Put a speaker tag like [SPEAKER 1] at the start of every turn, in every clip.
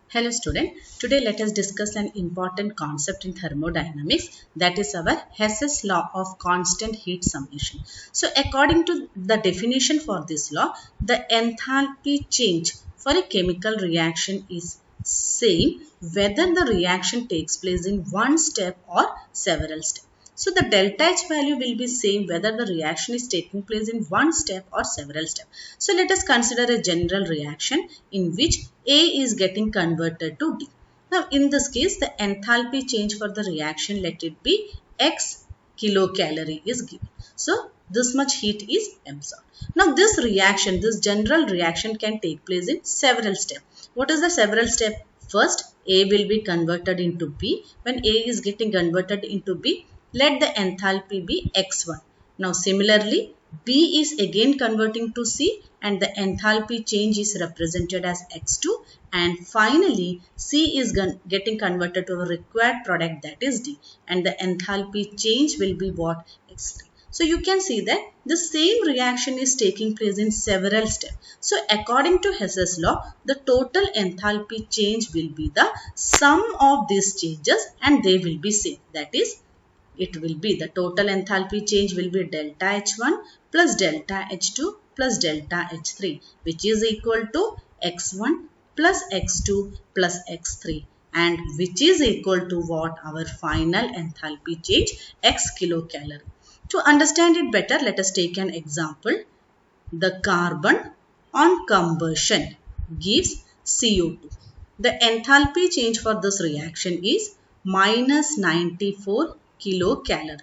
[SPEAKER 1] Hello student, today let us discuss an important concept in thermodynamics, that is our Hess's law of constant heat summation. So according to the definition for this law, the enthalpy change for a chemical reaction is same whether the reaction takes place in one step or several steps. So the delta H value will be same whether the reaction is taking place in one step or several steps. So let us consider a general reaction in which A is getting converted to D. Now in this case the enthalpy change for the reaction, let it be X kilocalorie is given. So this much heat is absorbed. Now this reaction, this general reaction can take place in several steps. What is the several step? First A will be converted into B. When A is getting converted into B, let the enthalpy be X1. Now similarly, B is again converting to C and the enthalpy change is represented as X2, and finally C is getting converted to a required product, that is D, and the enthalpy change will be what? X3. So you can see that the same reaction is taking place in several steps. So according to Hess's law, the total enthalpy change will be the sum of these changes and they will be same. That is, it will be the total enthalpy change will be delta H1 plus delta H2 plus delta H3, which is equal to X1 plus X2 plus X3, and which is equal to what? Our final enthalpy change, X kilocalorie. To understand it better, let us take an example. The carbon on combustion gives CO2. The enthalpy change for this reaction is minus 94 kilocalorie.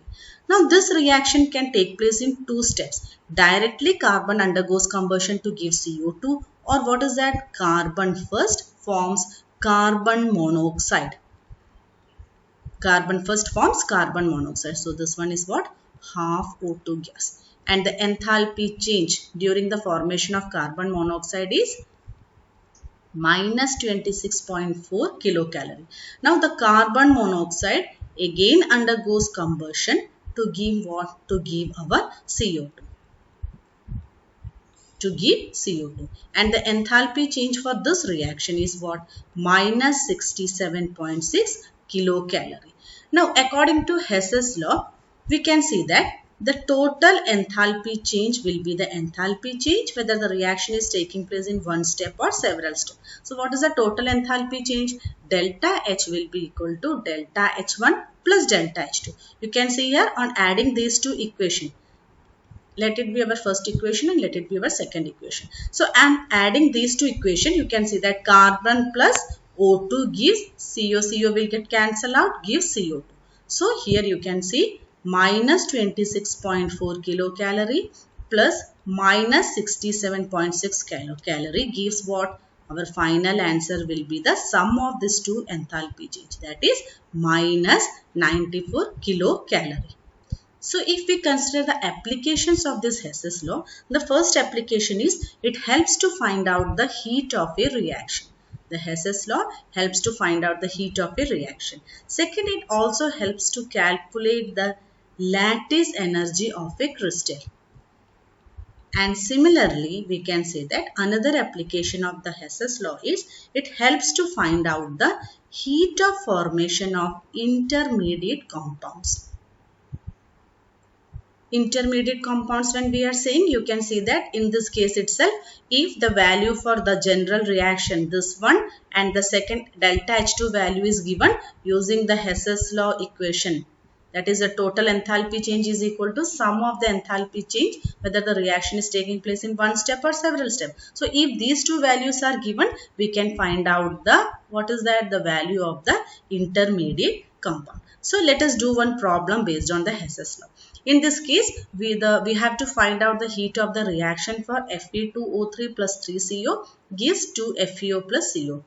[SPEAKER 1] Now this reaction can take place in two steps. Directly carbon undergoes combustion to give CO2, or what is that? Carbon first forms carbon monoxide. Carbon first forms carbon monoxide. So this one is what? Half O2 gas. And the enthalpy change during the formation of carbon monoxide is minus 26.4 kilocalorie. Now the carbon monoxide again undergoes combustion to give what? To give our CO2. To give CO2. And the enthalpy change for this reaction is what? Minus 67.6 kilocalorie. Now according to Hess's law, we can see that the total enthalpy change will be the enthalpy change whether the reaction is taking place in one step or several steps. So what is the total enthalpy change? Delta H will be equal to delta H1 plus delta H2. You can see here on adding these two equations. Let it be our first equation and let it be our second equation. So I am adding these two equations. You can see that carbon plus O2 gives CO. CO will get cancelled out, gives CO2. So here you can see minus 26.4 kilocalorie plus minus 67.6 kilocalorie gives what? Our final answer will be the sum of these two enthalpy change, that is minus 94 kilocalorie. So if we consider the applications of this Hess's law, the first application is it helps to find out the heat of a reaction. The Hess's law helps to find out the heat of a reaction. Second, it also helps to calculate the lattice energy of a crystal. And similarly, we can say that another application of the Hess's law is it helps to find out the heat of formation of intermediate compounds. Intermediate compounds, when we are saying, you can see that in this case itself, if the value for the general reaction, this one, and the second delta H2 value is given using the Hess's law equation, that is the total enthalpy change is equal to sum of the enthalpy change whether the reaction is taking place in one step or several steps. So if these two values are given, we can find out the, what is that? The value of the intermediate compound. So let us do one problem based on the Hess's law. In this case, we have to find out the heat of the reaction for Fe2O3 plus 3CO gives 2 FeO plus CO2.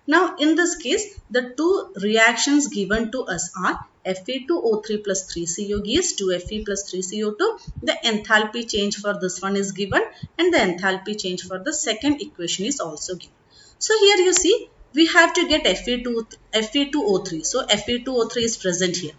[SPEAKER 1] Now, in this case, the two reactions given to us are Fe2O3 plus 3CO gives 2 Fe plus 3CO2. The enthalpy change for this one is given and the enthalpy change for the second equation is also given. So, here you see, we have to get Fe2O3. So, Fe2O3 is present here.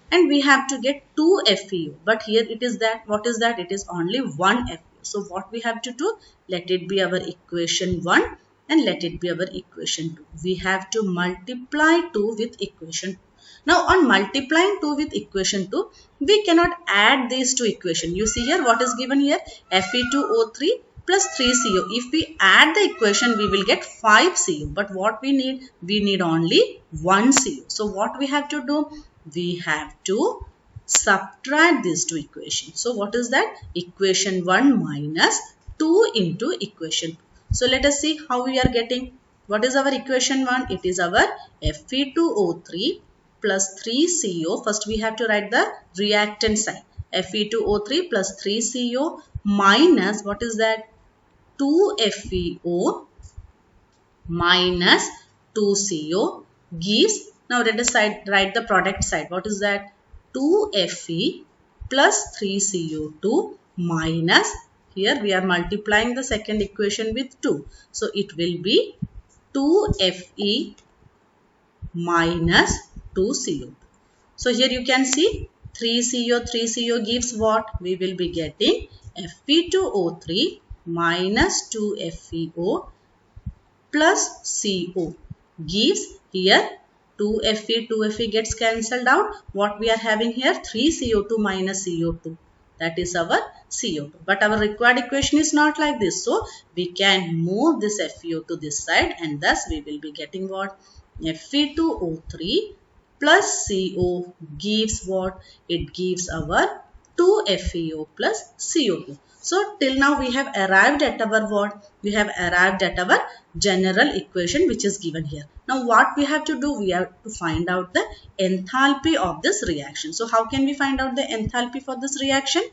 [SPEAKER 1] And we have to get 2 FeO, but here it is that, what is that? It is only 1 FeO. So what we have to do? Let it be our equation 1 and let it be our equation 2. We have to multiply 2 with equation 2. Now on multiplying 2 with equation 2, we cannot add these two equations. You see here what is given here, Fe2O3 plus 3CO. If we add the equation, we will get 5CO. But what we need only 1CO. So what we have to do? We have to subtract these two equations. So what is that? Equation 1 minus 2 into equation 2. So let us see how we are getting. What is our equation 1? It is our Fe2O3 plus 3CO. First we have to write the reactant sign. Fe2O3 plus 3CO minus, what is that? 2FeO minus 2CO gives, now let us write the product side. What is that? 2Fe plus 3CO2 minus, here we are multiplying the second equation with 2. So it will be 2Fe minus 2CO. So here you can see 3CO gives what? We will be getting Fe2O3 minus 2FeO plus CO gives here 2Fe gets cancelled out. What we are having here? 3CO2 minus CO2. That is our CO2. But our required equation is not like this. So we can move this FeO to this side, and thus we will be getting what? Fe2O3 plus CO gives what? It gives our 2FeO plus CO2. So till now we have arrived at our what? We have arrived at our general equation which is given here. Now what we have to do? We have to find out the enthalpy of this reaction. So how can we find out the enthalpy for this reaction?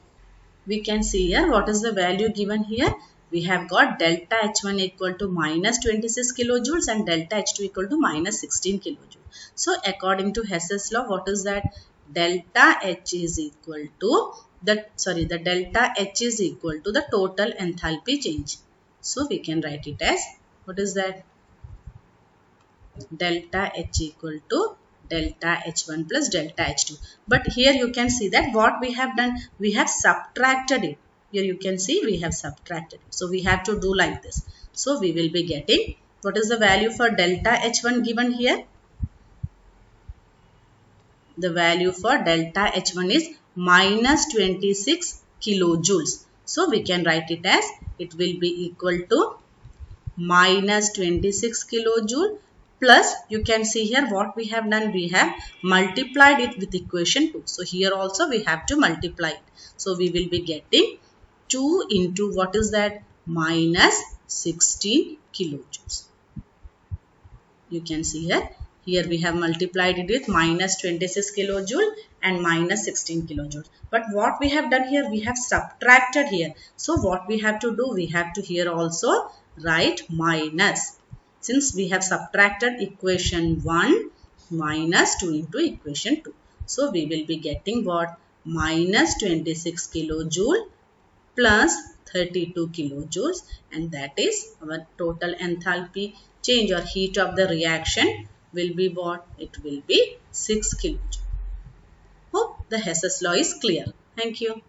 [SPEAKER 1] We can see here what is the value given here. We have got delta H1 equal to minus 26 kilojoules and delta H2 equal to minus 16 kilojoules. So according to Hess's law, what is that? Delta H is equal to the delta H is equal to the total enthalpy change. So we can write it as, what is that? Delta H equal to delta H1 plus delta H2. But here you can see that what we have done, we have subtracted it. Here you can see we have subtracted it. So we have to do like this. So we will be getting, what is the value for delta H1 given here? The value for delta H1 is minus 26 kilojoules. So we can write it as, it will be equal to minus 26 kilojoule plus, you can see here what we have done, we have multiplied it with equation 2. So here also we have to multiply it. So we will be getting 2 into, what is that? Minus 16 kilojoules. You can see here. Here we have multiplied it with minus 26 kilojoule and minus 16 kilojoule. But what we have done here, we have subtracted here. So what we have to do, we have to here also write minus. Since we have subtracted equation 1 minus 2 into equation 2. So we will be getting what? Minus 26 kilojoule plus 32 kilojoules, and that is our total enthalpy change or heat of the reaction will be what? It will be 6 kilojoule. Hope the Hess's law is clear. Thank you.